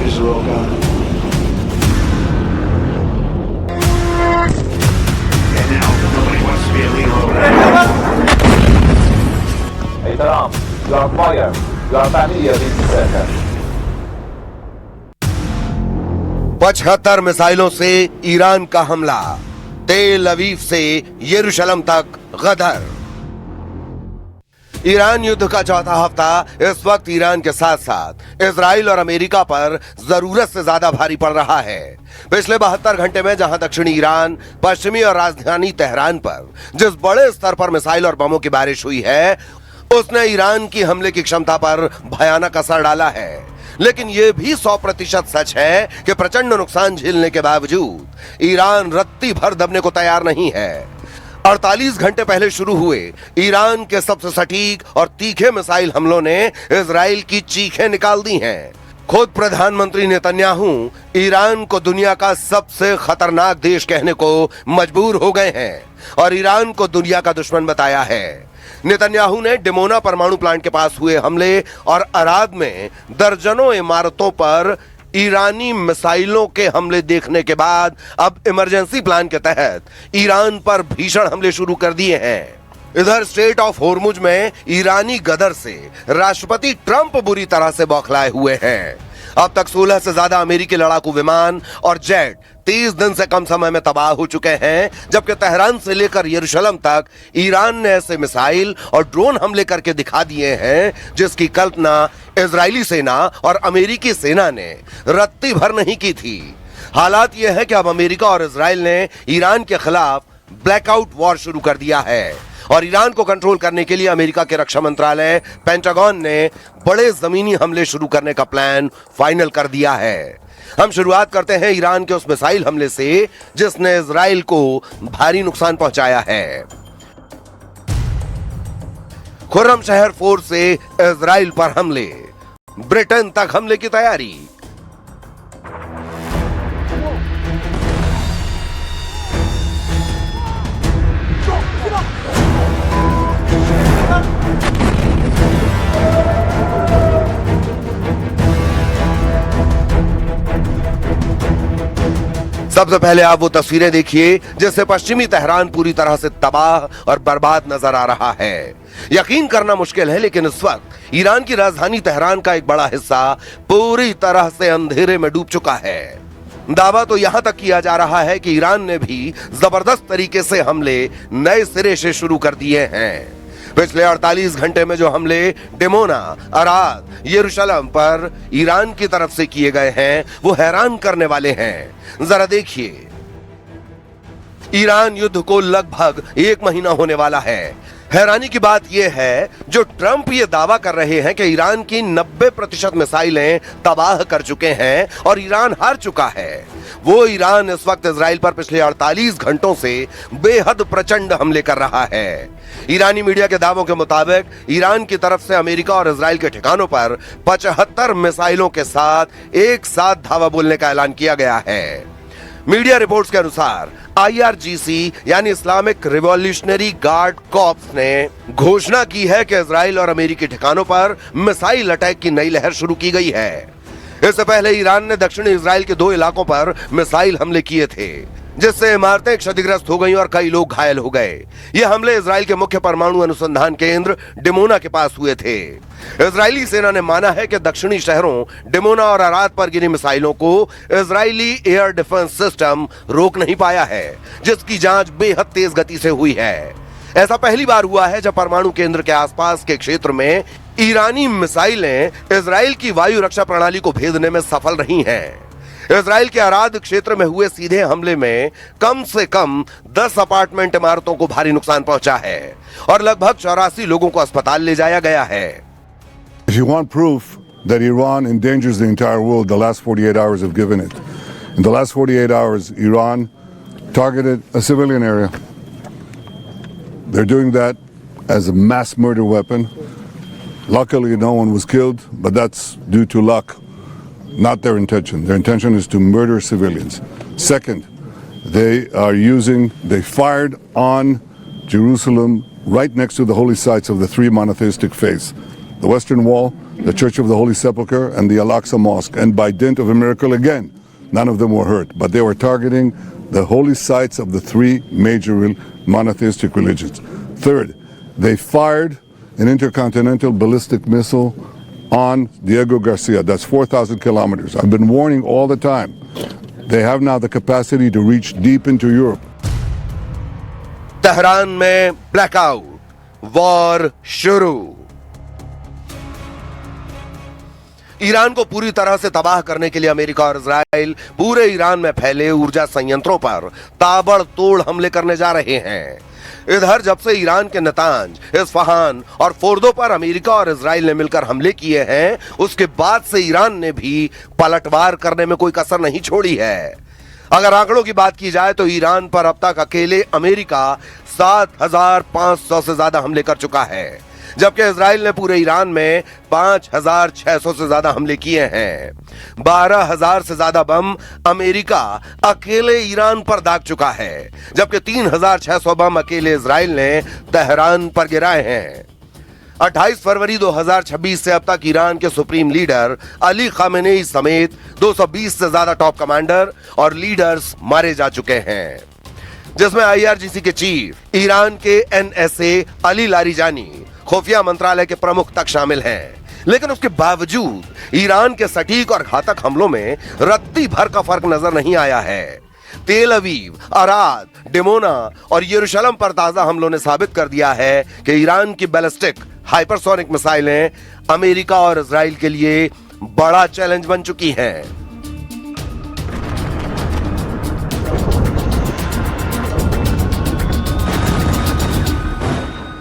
charges are all gone. And now, nobody wants to be a leader over Hey Trump, you are fired. You are familiar with this sentence. 75 मिसाइलों से Iran का हमला, तेल अवीव से यरूशलेम तक गदर। Iran युद्ध का चौथा हफ्ता इस वक्त ईरान के साथ साथ इजराइल और अमेरिका पर जरूरत से ज्यादा भारी पड़ रहा है। पिछले 72 घंटे में जहां दक्षिणी ईरान, पश्चिमी और राजधानी तेहरान पर जिस बड़े स्तर पर मिसाइल और बमों की बारिश हुई है, उसने ईरान की हमले की क्षमता पर भयानक असर डाला है। लेकिन यह भी 100% सच है कि प्रचंड नुकसान झेलने के बावजूद ईरान रत्ती भर दबने को तैयार नहीं है। 48 घंटे पहले शुरू हुए ईरान के सबसे सटीक और तीखे मिसाइल हमलों ने इजराइल की चीखें निकाल दी हैं। खुद प्रधानमंत्री नेतन्याहू ईरान को दुनिया का सबसे खतरनाक देश कहने को मजबूर हो गए हैं और ईरान को दुनिया का दुश्मन बताया है। नेतन्याहू ने डिमोना परमाणु प्लांट के पास हुए हमले और अराद में दर्जनों इमारतों पर ईरानी मिसाइलों के हमले देखने के बाद अब इमरजेंसी प्लान के तहत ईरान पर भीषण हमले शुरू कर दिए हैं। इधर स्ट्रेट ऑफ होर्मुज में ईरानी गदर से राष्ट्रपति ट्रंप बुरी तरह से बौखलाए हुए हैं। अब तक 16 से ज्यादा अमेरिकी लड़ाकू विमान और जेट 30 दिन से कम समय में तबाह हो चुके हैं, जबकि तेहरान से लेकर यरूशलेम तक ईरान ने ऐसे मिसाइल और ड्रोन हमले करके दिखा दिए हैं जिसकी कल्पना इजरायली सेना और अमेरिकी सेना ने रत्ती भर नहीं की थी। हालात यह है कि अब अमेरिका और इजराइल ने ईरान के खिलाफ ब्लैकआउट वॉर शुरू कर दिया है और ईरान को कंट्रोल करने के लिए अमेरिका के रक्षा मंत्रालय पेंटागन ने बड़े जमीनी हमले शुरू करने का प्लान फाइनल कर दिया है। हम शुरुआत करते हैं ईरान के उस मिसाइल हमले से जिसने इजराइल को भारी नुकसान पहुंचाया है। खुर्रम शहर फोर्स से इजराइल पर हमले, ब्रिटेन तक हमले की तैयारी। सबसे पहले आप वो तस्वीरें देखिए जिससे पश्चिमी तेहरान पूरी तरह से तबाह और बर्बाद नजर आ रहा है। यकीन करना मुश्किल है, लेकिन इस वक्त ईरान की राजधानी तेहरान का एक बड़ा हिस्सा पूरी तरह से अंधेरे में डूब चुका है। दावा तो यहां तक किया जा रहा है कि ईरान ने भी जबरदस्त तरीके से हमले नए सिरे से शुरू कर दिए हैं। पिछले 48 घंटे में जो हमले डिमोना, अराद, यरूशलेम पर ईरान की तरफ से किए गए हैं वो हैरान करने वाले हैं। जरा देखिए, ईरान युद्ध को लगभग 1 महीना होने वाला है। हैरानी की बात यह है जो ट्रंप ये दावा कर रहे हैं कि ईरान की 90% मिसाइलें तबाह कर चुके हैं और ईरान हार चुका है, वो ईरान इस वक्त इजराइल पर पिछले 48 घंटों से बेहद प्रचंड हमले कर रहा है। ईरानी मीडिया के दावों के मुताबिक ईरान की तरफ से अमेरिका और इजराइल के ठिकानों पर 75 मिसाइलों के साथ एक साथ धावा बोलने का ऐलान किया गया है। मीडिया रिपोर्ट्स के अनुसार IRGC यानी इस्लामिक रिवॉल्यूशनरी गार्ड कॉर्प्स ने घोषणा की है कि इजराइल और अमेरिकी ठिकानों पर मिसाइल अटैक की नई लहर शुरू की गई है। इससे पहले ईरान ने दक्षिणी इजराइल के 2 इलाकों पर मिसाइल हमले किए थे, जिससे इमारतें क्षतिग्रस्त हो गईं और कई लोग घायल हो गए। ये हमले इजराइल के मुख्य परमाणु अनुसंधान केंद्र डिमोना के पास हुए थे। इजरायली सेना ने माना है कि दक्षिणी शहरों डिमोना और अराद पर गिरी मिसाइलों को इजरायली एयर डिफेंस सिस्टम रोक नहीं पाया है, जिसकी जांच बेहद तेज गति से हुई है। ऐसा पहली बार हुआ है जब परमाणु केंद्र के आसपास के क्षेत्र में ईरानी मिसाइलें इजराइल की वायु रक्षा प्रणाली को भेदने में सफल रही हैं। इजराइल के अराद क्षेत्र में हुए सीधे हमले में कम से कम 10 अपार्टमेंट इमारतों को भारी नुकसान पहुंचा है और लगभग 84 लोगों को अस्पताल ले जाया गया है। If you want proof that Iran endangers the entire world, the last 48 hours have given it. In the last 48 hours, Iran targeted a civilian area. They're doing that as a mass murder weapon. Luckily, no one was killed, but that's due to luck, not their intention. Their intention is to murder civilians. Second, they fired on Jerusalem right next to the holy sites of the 3 monotheistic faiths. the Western Wall, the Church of the Holy Sepulchre, and the Al-Aqsa Mosque. And by dint of a miracle again, none of them were hurt. But they were targeting the holy sites of the three major monotheistic religions. Third, they fired an intercontinental ballistic missile on Diego Garcia. That's 4,000 kilometers. I've been warning all the time. They have now the capacity to reach deep into Europe. Tehran में blackout, war शुरू। Iran को पूरी तरह से तबाह करने के लिए अमेरिका और इजराइल पूरे ईरान में फैले ऊर्जा संयंत्रों पर ताबड़तोड़ हमले करने जा रहे हैं। इधर जब से ईरान के नतांज, इस्फहान और फोर्दो पर अमेरिका और इजराइल ने मिलकर हमले किए हैं, उसके बाद से ईरान ने भी पलटवार करने में कोई कसर नहीं छोड़ी है। अगर आंकड़ों की बात की जाए तो ईरान पर अब तक अकेले अमेरिका 7,500 से ज्यादा हमले कर चुका है, जबकि इजराइल ने पूरे ईरान में 5,600 से ज्यादा हमले किए हैं। 12,000 से ज्यादा बम अमेरिका अकेले ईरान पर दाग चुका है, जबकि 3,600 बम अकेले इजराइल ने तेहरान पर गिराए हैं। 28 फरवरी 2026 से अब तक ईरान के सुप्रीम लीडर अली खामेनेई समेत 220 से ज्यादा टॉप कमांडर और लीडर्स मारे जा चुके हैं, जिसमें IRGC के चीफ, ईरान के NSA अली लारिजानी, खुफिया मंत्रालय के प्रमुख तक शामिल हैं। लेकिन उसके बावजूद ईरान के सटीक और घातक हमलों में रत्ती भर का फर्क नजर नहीं आया है। तेल अवीव, अराद, डिमोना और यरूशलेम पर ताजा हमलों ने साबित कर दिया है कि ईरान की बैलिस्टिक हाइपरसोनिक मिसाइलें अमेरिका और इजराइल के लिए बड़ा चैलेंज बन चुकी हैं।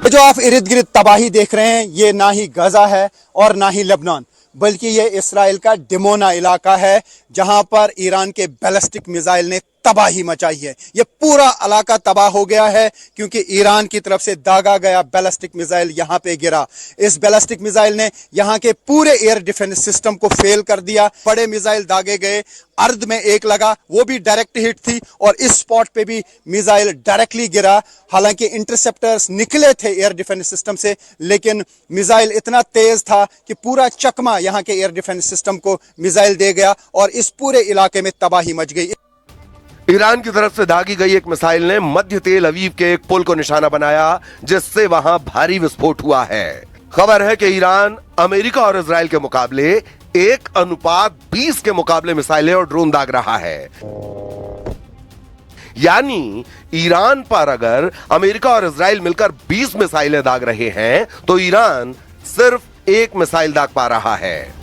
जो आप इर्द गिर्द तबाही देख रहे हैं, ये ना ही गजा है और ना ही लेबनान, बल्कि ये इसराइल का डिमोना इलाका है, जहां पर ईरान के बैलिस्टिक मिसाइल ने तबाही मचाई है। ये पूरा इलाका तबाह हो गया है क्योंकि ईरान की तरफ से दागा गया बैलिस्टिक मिसाइल यहां पे गिरा। इस बैलिस्टिक मिसाइल ने यहां के पूरे एयर डिफेंस सिस्टम को फेल कर दिया। बड़े मिसाइल दागे गए, अर्ध में एक लगा, वो भी डायरेक्ट हिट थी, और इस स्पॉट पे भी मिसाइल डायरेक्टली गिरा। हालांकि इंटरसेप्टर्स निकले थे एयर डिफेंस सिस्टम से, लेकिन मिसाइल इतना तेज था कि पूरा चकमा यहां के एयर डिफेंस सिस्टम को मिसाइल दे गया और इस पूरे इलाके में तबाही मच गई। ईरान की तरफ से दागी गई एक मिसाइल ने मध्य तेल अवीव के एक पुल को निशाना बनाया, जिससे वहां भारी विस्फोट हुआ है। खबर है कि ईरान अमेरिका और इजराइल के मुकाबले 1:20 के मुकाबले मिसाइलें और ड्रोन दाग रहा है। यानी ईरान पर अगर अमेरिका और इजराइल मिलकर 20 मिसाइलें दाग रहे हैं, तो ईरान सिर्फ 1 मिसाइल दाग पा रहा है।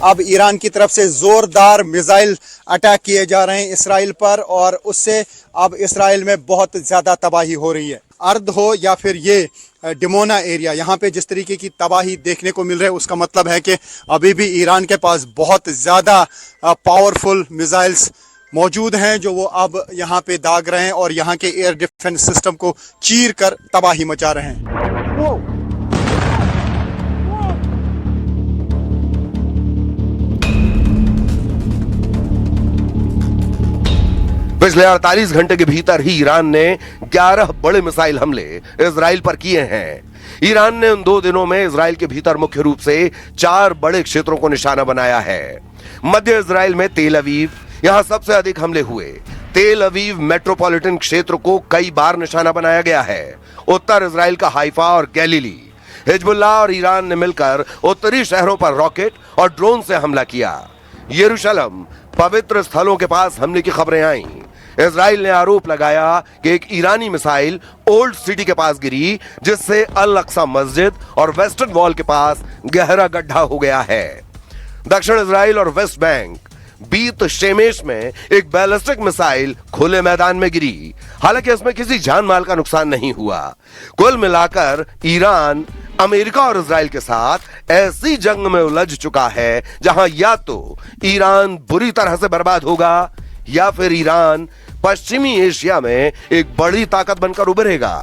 अब ईरान की तरफ से जोरदार मिसाइल अटैक किए जा रहे हैं इसराइल पर, और उससे अब इसराइल में बहुत ज़्यादा तबाही हो रही है। अर्द हो या फिर ये डिमोना एरिया, यहाँ पे जिस तरीके की तबाही देखने को मिल रही है, उसका मतलब है कि अभी भी ईरान के पास बहुत ज़्यादा पावरफुल मिसाइल्स मौजूद हैं, जो वो अब यहाँ पे दाग रहे हैं और यहाँ के एयर डिफेंस सिस्टम को चीर कर तबाही मचा रहे हैं। पिछले 48 घंटे के भीतर ही ईरान ने 11 बड़े मिसाइल हमले इजराइल पर किए हैं। ईरान ने उन 2 दिनों में इजराइल के भीतर मुख्य रूप से 4 बड़े क्षेत्रों को निशाना बनाया है। मध्य इजराइल में तेल अवीव, यहां सबसे अधिक हमले हुए। तेल अवीव मेट्रोपॉलिटन क्षेत्र को कई बार निशाना बनाया गया है। उत्तर इजराइल का हाइफा और गैलीली, हिजबुल्लाह और ईरान ने मिलकर उत्तरी शहरों पर रॉकेट और ड्रोन से हमला किया। यरूशलेम, पवित्र स्थलों के पास हमले की खबरें आईं। इजराइल ने आरोप लगाया कि एक ईरानी मिसाइल ओल्ड सिटी के पास गिरी, जिससे अल अक्सा मस्जिद और वेस्टर्न वॉल के पास गहरा गड्ढा हो गया है। दक्षिण इजराइल और वेस्ट बैंक बीत शेमेश में एक बैलिस्टिक मिसाइल खुले मैदान में गिरी। हालांकि इसमें किसी जान माल का नुकसान नहीं हुआ। कुल मिलाकर ईरान अमेरिका और इजराइल के साथ ऐसी जंग में उलझ चुका है जहां या तो ईरान बुरी तरह से बर्बाद होगा या फिर ईरान पश्चिमी एशिया में एक बड़ी ताकत बनकर उभरेगा।